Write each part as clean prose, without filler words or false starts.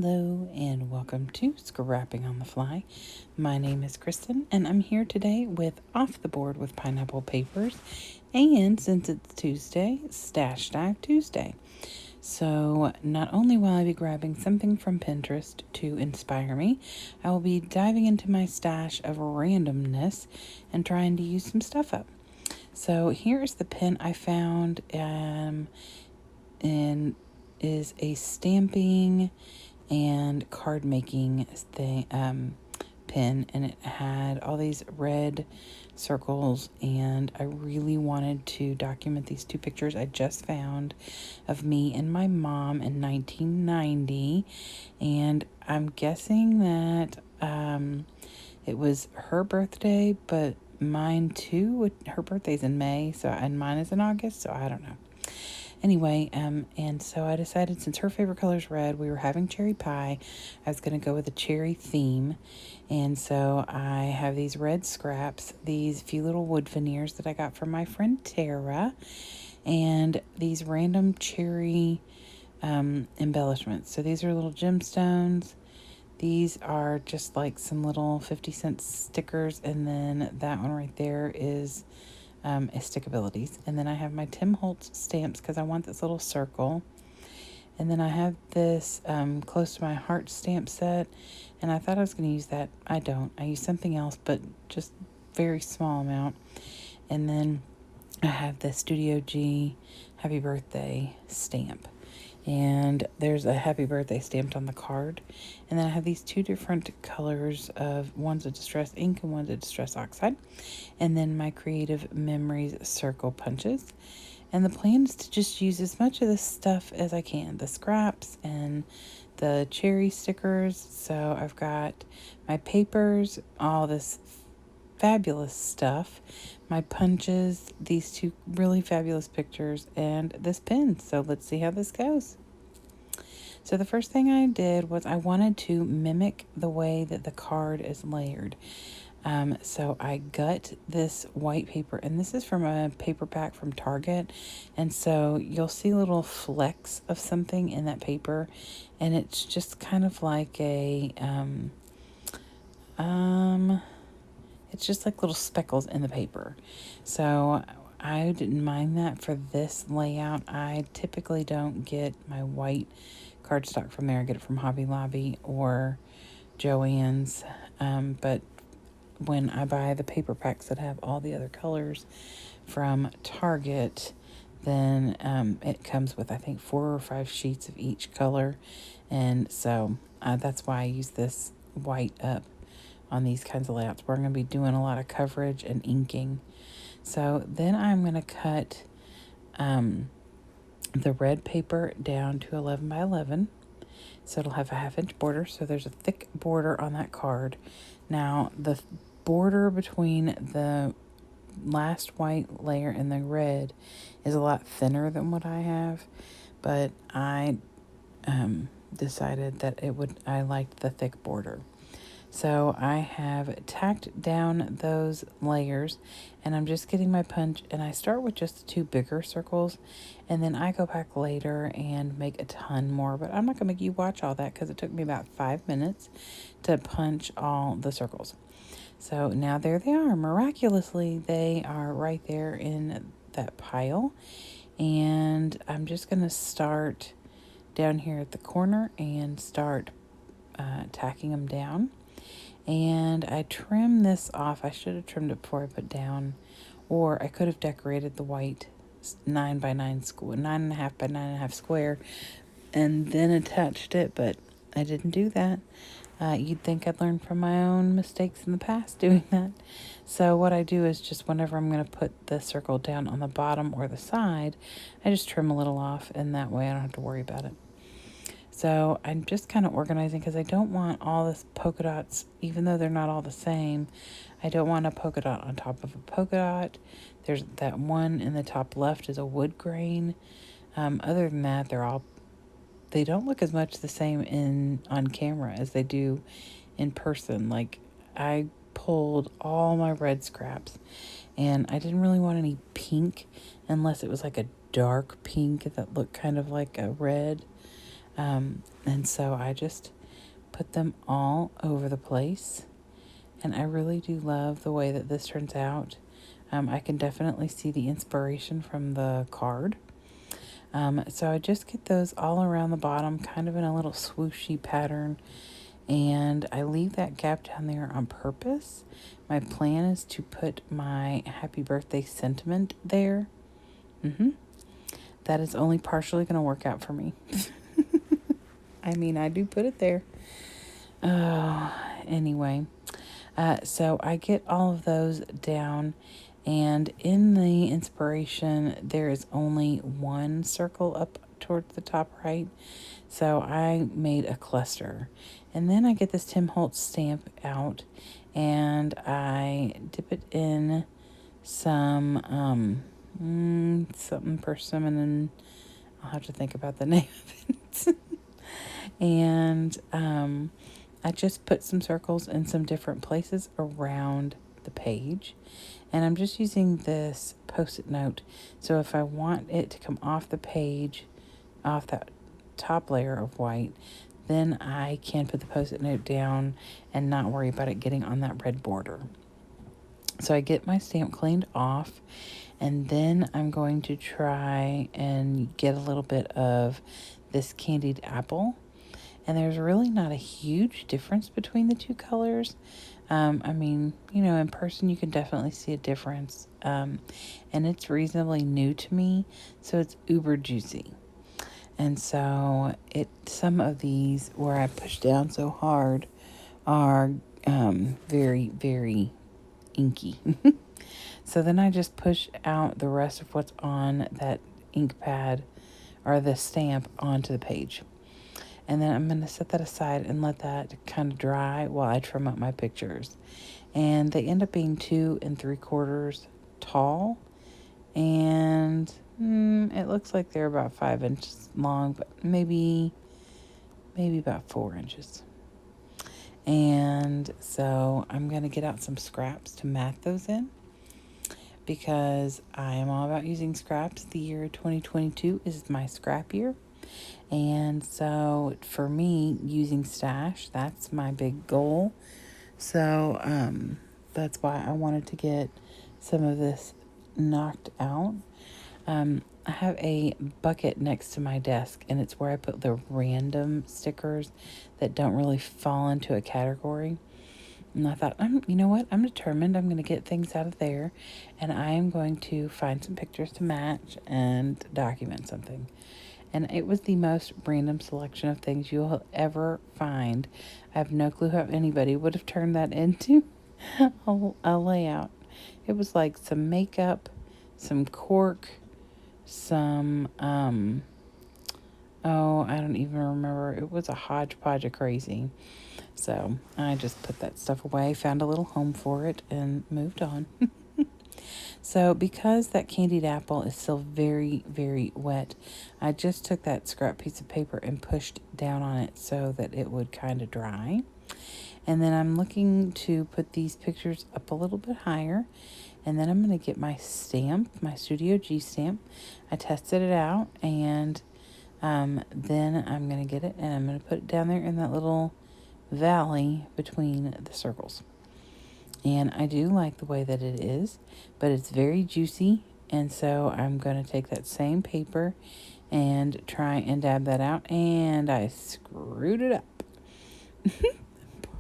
Hello and welcome to Scrapping on the Fly. My name is Kristen and I'm here today with Off the Board with Pineapple Papers, and since it's Tuesday, Stash Stack Tuesday. So not only will I be grabbing something from Pinterest to inspire me, I will be diving into my stash of randomness and trying to use some stuff up. So here's the pen I found, and is a stamping and card making thing pen, and it had all these red circles, and I really wanted to document these two pictures I just found of me and my mom in 1990, and I'm guessing that it was her birthday, but mine too. Her birthday's in May, so and mine is in August, so I don't know. Anyway, and so I decided, since her favorite color is red, we were having cherry pie, I was going to go with a cherry theme. And so I have these red scraps, these few little wood veneers that I got from my friend Tara, and these random cherry embellishments. So these are little gemstones. These are just like some little 50-cent stickers, and then that one right there is stickabilities. And then I have my Tim Holtz stamps because I want this little circle. And then I have this close to my heart stamp set, and I thought I was going to use that. I don't. I use something else, but just very small amount. And then I have the Studio G Happy Birthday stamp, and there's a happy birthday stamped on the card. And then I have these two different colors of, one's a distress ink and one's a distress oxide, and then my Creative Memories circle punches. And the plan is to just use as much of this stuff as I can, the scraps and the cherry stickers. So I've got my papers, all this fabulous stuff, my punches, these two really fabulous pictures, and this pen. So let's see how this goes. So the first thing I did was I wanted to mimic the way that the card is layered. So I gut this white paper, and this is from a paper pack from Target. And so you'll see little flecks of something in that paper, and it's just kind of like a, it's just like little speckles in the paper. So I didn't mind that for this layout. I typically don't get my white cardstock from there. I get it from Hobby Lobby or Joann's. But when I buy the paper packs that have all the other colors from Target, then it comes with, I think, 4 or 5 sheets of each color. And so that's why I use this white up on these kinds of layouts where I'm going to be doing a lot of coverage and inking. So then I'm going to cut the red paper down to 11 by 11. So it'll have a 1/2-inch border. So there's a thick border on that card. Now the border between the last white layer and the red is a lot thinner than what I have, but I decided that I liked the thick border. So I have tacked down those layers, and I'm just getting my punch, and I start with just the 2 bigger circles, and then I go back later and make a ton more, but I'm not going to make you watch all that because it took me about 5 minutes to punch all the circles. So now there they are. Miraculously, they are right there in that pile, and I'm just going to start down here at the corner and start tacking them down. And I trim this off. I should have trimmed it before I put down, or I could have decorated the white 9.5 by 9.5 square and then attached it, but I didn't do that. You'd think I'd learned from my own mistakes in the past doing that. So what I do is, just whenever I'm going to put the circle down on the bottom or the side, I just trim a little off, and that way I don't have to worry about it. So I'm just kind of organizing because I don't want all this polka dots, even though they're not all the same. I don't want a polka dot on top of a polka dot. There's that one in the top left is a wood grain. Other than that, they don't look as much the same on camera as they do in person. Like, I pulled all my red scraps, and I didn't really want any pink unless it was like a dark pink that looked kind of like a red. And so I just put them all over the place. And I really do love the way that this turns out. I can definitely see the inspiration from the card. So I just get those all around the bottom, kind of in a little swooshy pattern. And I leave that gap down there on purpose. My plan is to put my happy birthday sentiment there. That is only partially going to work out for me. I mean, I do put it there. Anyway, so I get all of those down, and in the inspiration, there is only one circle up towards the top right. So I made a cluster. And then I get this Tim Holtz stamp out, and I dip it in some something persimmon. I'll have to think about the name of it. And I just put some circles in some different places around the page. And I'm just using this Post-it note. So if I want it to come off the page, off that top layer of white, then I can put the Post-it note down and not worry about it getting on that red border. So I get my stamp cleaned off, and then I'm going to try and get a little bit of this candied apple. And there's really not a huge difference between the two colors. I mean, in person you can definitely see a difference. And it's reasonably new to me, so it's uber juicy. And so some of these where I push down so hard are very, very inky. So then I just push out the rest of what's on that ink pad or the stamp onto the page. And then I'm going to set that aside and let that kind of dry while I trim up my pictures. And they end up being 2 3/4 tall. And it looks like they're about 5 inches long, but maybe about 4 inches. And so I'm going to get out some scraps to mat those in, because I am all about using scraps. The year 2022 is my scrap year. And so for me, using stash, that's my big goal. So that's why I wanted to get some of this knocked out. I have a bucket next to my desk, and it's where I put the random stickers that don't really fall into a category. And I thought, you know what? I'm determined. I'm going to get things out of there, and I am going to find some pictures to match and document something. And it was the most random selection of things you'll ever find. I have no clue how anybody would have turned that into a layout. It was like some makeup, some cork, some, I don't even remember. It was a hodgepodge of crazy. So I just put that stuff away, found a little home for it, and moved on. So because that candied apple is still very, very wet, I just took that scrap piece of paper and pushed down on it so that it would kind of dry. And then I'm looking to put these pictures up a little bit higher. And then I'm going to get my stamp, my Studio G stamp. I tested it out, and then I'm going to get it and I'm going to put it down there in that little valley between the circles. And I do like the way that it is, but it's very juicy. And so I'm going to take that same paper and try and dab that out. And I screwed it up.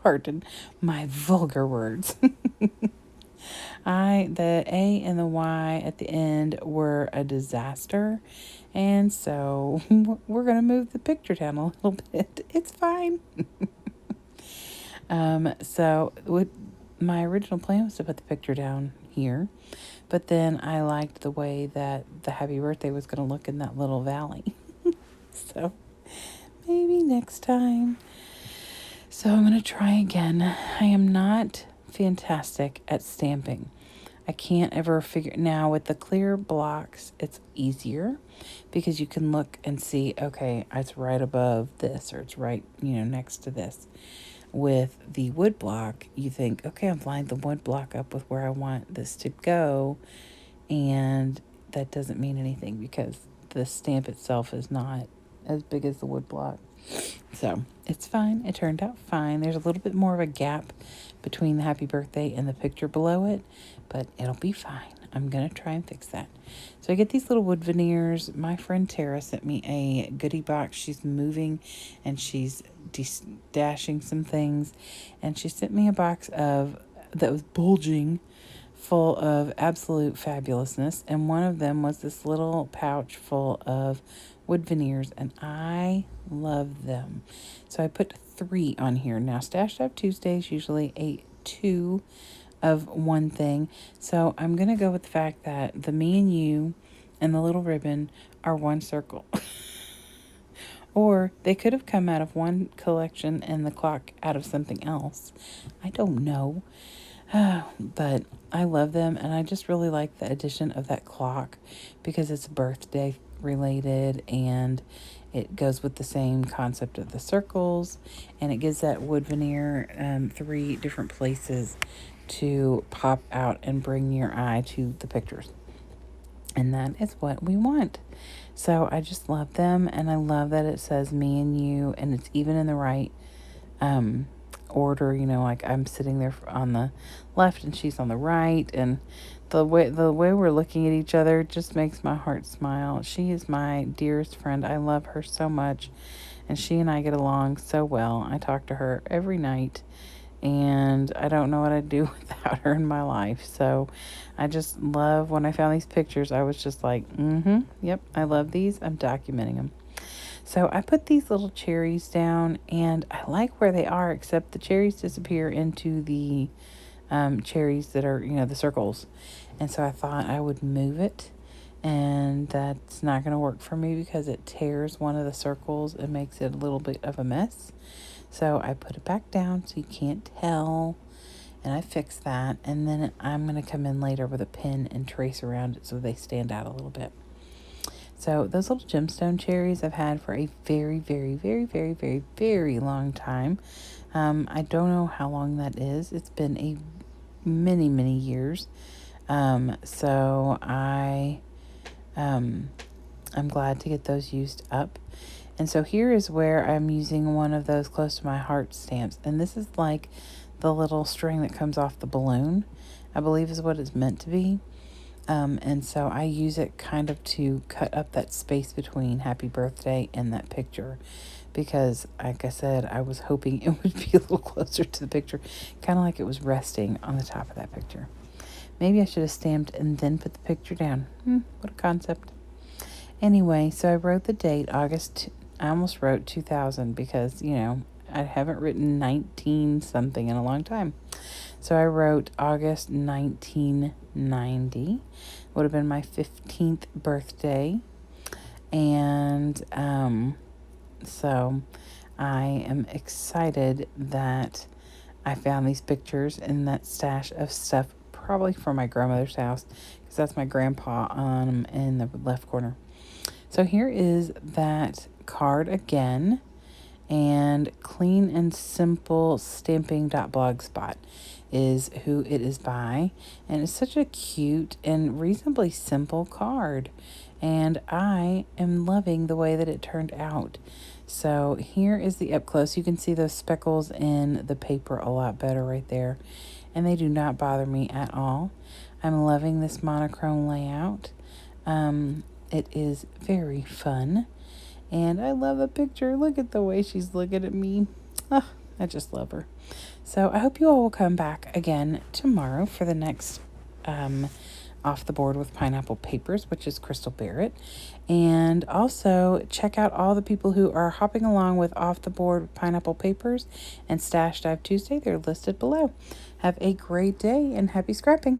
Pardon my vulgar words. The A and the Y at the end were a disaster. And so we're going to move the picture down a little bit. It's fine. So my original plan was to put the picture down here, but then I liked the way that the happy birthday was going to look in that little valley. So maybe next time. So I'm going to try again. I am not fantastic at stamping. I can't ever figure now with the clear blocks, it's easier because you can look and see, okay, it's right above this, or it's right, next to this. With the wood block, you think, okay, I've lined the wood block up with where I want this to go, and that doesn't mean anything because the stamp itself is not as big as the wood block. So it's fine. It turned out fine. There's a little bit more of a gap between the happy birthday and the picture below it, but it'll be fine. I'm going to try and fix that. So I get these little wood veneers. My friend Tara sent me a goodie box. She's moving and she's dashing some things. And she sent me a box that was bulging, full of absolute fabulousness. And one of them was this little pouch full of wood veneers, and I love them. So I put 3 on here. Now, Stashed Up Tuesdays usually 2 of one thing. So I'm going to go with the fact that the me and you and the little ribbon are one circle. Or they could have come out of one collection and the clock out of something else. I don't know. But I love them, and I just really like the addition of that clock because it's birthday related and it goes with the same concept of the circles, and it gives that wood veneer 3 different places to pop out and bring your eye to the pictures. And that is what we want. So I just love them, and I love that it says me and you, and it's even in the right order, like I'm sitting there on the left and she's on the right, and the way we're looking at each other just makes my heart smile. She is my dearest friend. I love her so much, and she and I get along so well. I talk to her every night, and I don't know what I'd do without her in my life. So I just love, when I found these pictures, I was just like, yep, I love these. I'm documenting them. So I put these little cherries down, and I like where they are, except the cherries disappear into the cherries that are, the circles. And so I thought I would move it, and that's not going to work for me because it tears one of the circles and makes it a little bit of a mess. So I put it back down so you can't tell, and I fixed that. And then I'm going to come in later with a pen and trace around it so they stand out a little bit. So those little gemstone cherries I've had for a very, very, very, very, very, very long time. I don't know how long that is. It's been many, many years. So I'm glad to get those used up. And so here is where I'm using one of those close to my heart stamps. And this is like the little string that comes off the balloon, I believe is what it's meant to be. And so I use it kind of to cut up that space between happy birthday and that picture, because like I said, I was hoping it would be a little closer to the picture, kind of like it was resting on the top of that picture. Maybe I should have stamped and then put the picture down. What a concept. Anyway, so I wrote the date, I almost wrote 2000 because, I haven't written 19 something in a long time. So I wrote August 1990. Would have been my 15th birthday. And so I am excited that I found these pictures in that stash of stuff, probably from my grandmother's house, because that's my grandpa in the left corner. So here is that card again. And Clean and Simple Stamping.blogspot is who it is by. And it's such a cute and reasonably simple card. And I am loving the way that it turned out. So here is the up close. You can see those speckles in the paper a lot better right there. And they do not bother me at all. I'm loving this monochrome layout. It is very fun. And I love the picture. Look at the way she's looking at me. Oh, I just love her. So I hope you all will come back again tomorrow for the next Off the Board with Pineapple Papers, which is Crystal Barrett. And also check out all the people who are hopping along with Off the Board with Pineapple Papers and Stash Dive Tuesday. They're listed below. Have a great day and happy scrapping.